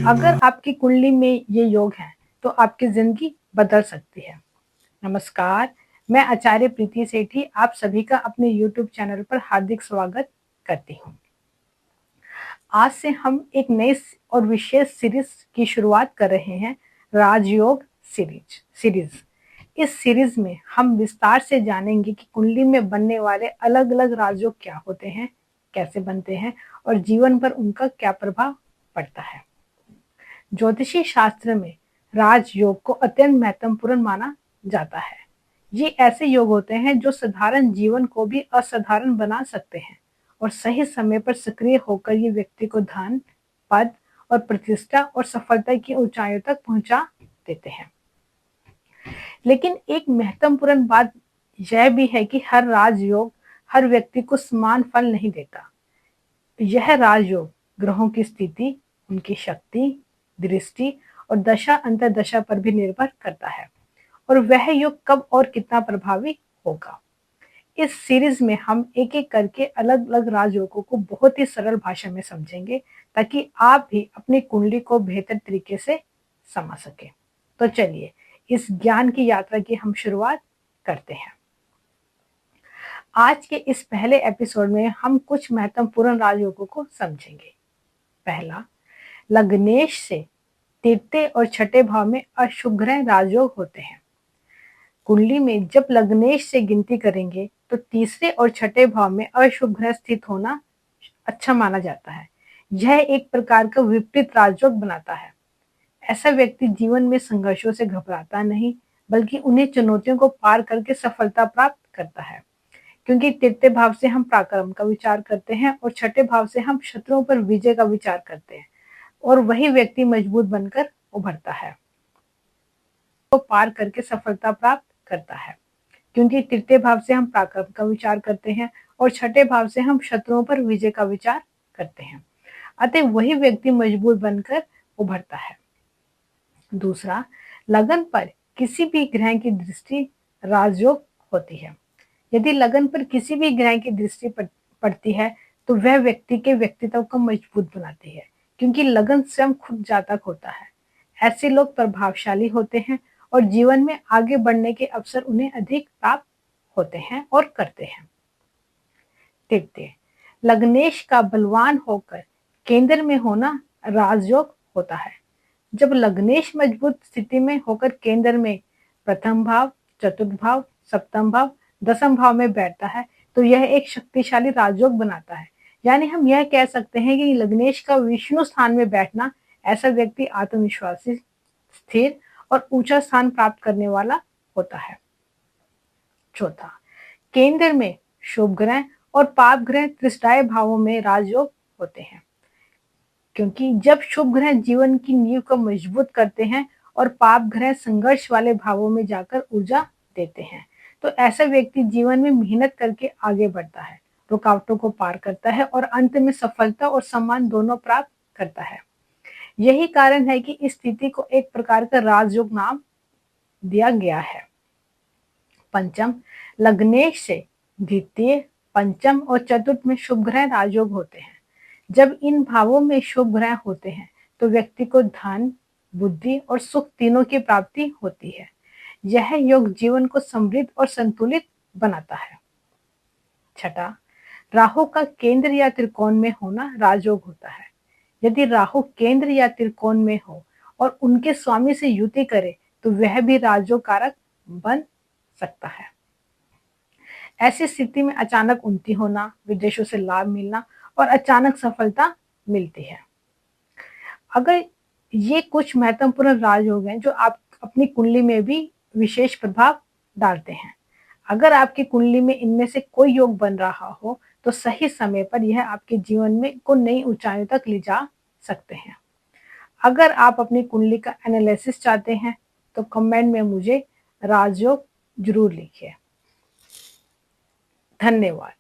अगर आपकी कुंडली में ये योग है तो आपकी जिंदगी बदल सकती है। नमस्कार, मैं आचार्य प्रीति सेठी आप सभी का अपने YouTube चैनल पर हार्दिक स्वागत करती हूँ। आज से हम एक नई और विशेष सीरीज की शुरुआत कर रहे हैं, राजयोग सीरीज। इस सीरीज में हम विस्तार से जानेंगे कि कुंडली में बनने वाले अलग अलग राजयोग क्या होते हैं, कैसे बनते हैं और जीवन पर उनका क्या प्रभाव पड़ता है। ज्योतिषी शास्त्र में राजयोग को अत्यंत महत्वपूर्ण माना जाता है। ये ऐसे योग होते हैं जो साधारण जीवन को भी असाधारण बना सकते हैं और सही समय पर सक्रिय होकर ये व्यक्ति को धन, पद और प्रतिष्ठा और सफलता की ऊंचाइयों तक पहुंचा देते हैं। लेकिन एक महत्वपूर्ण बात यह भी है कि हर राजयोग हर व्यक्ति को समान फल नहीं देता। यह राजयोग ग्रहों की स्थिति, उनकी शक्ति, दृष्टि और दशा अंतर्दशा पर भी निर्भर करता है और वह योग कब और कितना प्रभावी होगा। इस सीरीज में हम एक एक करके अलग अलग राजयोगों को बहुत ही सरल भाषा में समझेंगे ताकि आप भी अपनी कुंडली को बेहतर तरीके से समझ सके। तो चलिए इस ज्ञान की यात्रा की हम शुरुआत करते हैं। आज के इस पहले एपिसोड में हम कुछ महत्वपूर्ण राजयोगों को समझेंगे। पहला, लग्नेश से तृतीय और छठे भाव में अशुभ ग्रह राजयोग होते हैं। कुंडली में जब लग्नेश से गिनती करेंगे तो तीसरे और छठे भाव में अशुभ ग्रह स्थित होना अच्छा माना जाता है। यह एक प्रकार का विपरीत राजयोग बनाता है। ऐसा व्यक्ति जीवन में संघर्षों से घबराता नहीं, बल्कि उन्हें चुनौतियों को पार करके सफलता प्राप्त करता है। क्योंकि तृतीय भाव से हम पराक्रम का विचार करते हैं और छठे भाव से हम शत्रुओं पर विजय का विचार करते हैं और वही व्यक्ति मजबूत बनकर उभरता है, तो पार करके सफलता प्राप्त करता है। क्योंकि तृतीय भाव से हम पराक्रम का विचार करते हैं और छठे भाव से हम शत्रुओं पर विजय का विचार करते हैं, अतः वही व्यक्ति मजबूत बनकर उभरता है। दूसरा, लगन पर किसी भी ग्रह की दृष्टि राजयोग होती है। यदि लगन पर किसी भी ग्रह की दृष्टि पड़ती है तो वह व्यक्ति के व्यक्तित्व को मजबूत बनाती है, क्योंकि लगन स्वयं खुद जातक होता है। ऐसे लोग प्रभावशाली होते हैं और जीवन में आगे बढ़ने के अवसर उन्हें अधिक प्राप्त होते हैं और करते हैं। तृतीय, लग्नेश का बलवान होकर केंद्र में होना राजयोग होता है। जब लग्नेश मजबूत स्थिति में होकर केंद्र में प्रथम भाव, चतुर्थ भाव, सप्तम भाव, दसम भाव में बैठता है तो यह एक शक्तिशाली राजयोग बनाता है। यानी हम यह कह सकते हैं कि लग्नेश का विष्णु स्थान में बैठना ऐसा व्यक्ति आत्मविश्वासी, स्थिर और ऊंचा स्थान प्राप्त करने वाला होता है। चौथा, केंद्र में शुभ ग्रह और पाप ग्रह त्रिष्टाय भावों में राजयोग होते हैं। क्योंकि जब शुभ ग्रह जीवन की नींव को मजबूत करते हैं और पाप ग्रह संघर्ष वाले भावों में जाकर ऊर्जा देते हैं, तो ऐसा व्यक्ति जीवन में मेहनत करके आगे बढ़ता है, रुकावटों को पार करता है और अंत में सफलता और सम्मान दोनों प्राप्त करता है। यही कारण है कि इस स्थिति को एक प्रकार का राजयोग नाम दिया गया है। पंचम, लग्नेश से द्वितीय, पंचम और चतुर्थ में शुभ ग्रह राजयोग होते हैं। जब इन भावों में शुभ ग्रह होते हैं तो व्यक्ति को धन, बुद्धि और सुख तीनों की प्राप्ति होती है। यह योग जीवन को समृद्ध और संतुलित बनाता है। छठा, राहु का केंद्र या त्रिकोण में होना राजयोग होता है। यदि राहु केंद्र या त्रिकोण में हो और उनके स्वामी से युति करे तो वह भी राजयोग कारक बन सकता है। ऐसी स्थिति में अचानक उन्नति होना, विदेशों से लाभ मिलना और अचानक सफलता मिलती है। अगर ये कुछ महत्वपूर्ण राजयोग हैं जो आप अपनी कुंडली में भी विशेष प्रभाव डालते हैं। अगर आपकी कुंडली में इनमें से कोई योग बन रहा हो तो सही समय पर यह आपके जीवन में को नई ऊंचाइयों तक ले जा सकते हैं। अगर आप अपनी कुंडली का एनालिसिस चाहते हैं तो कमेंट में मुझे राजयोग जरूर लिखिए। धन्यवाद।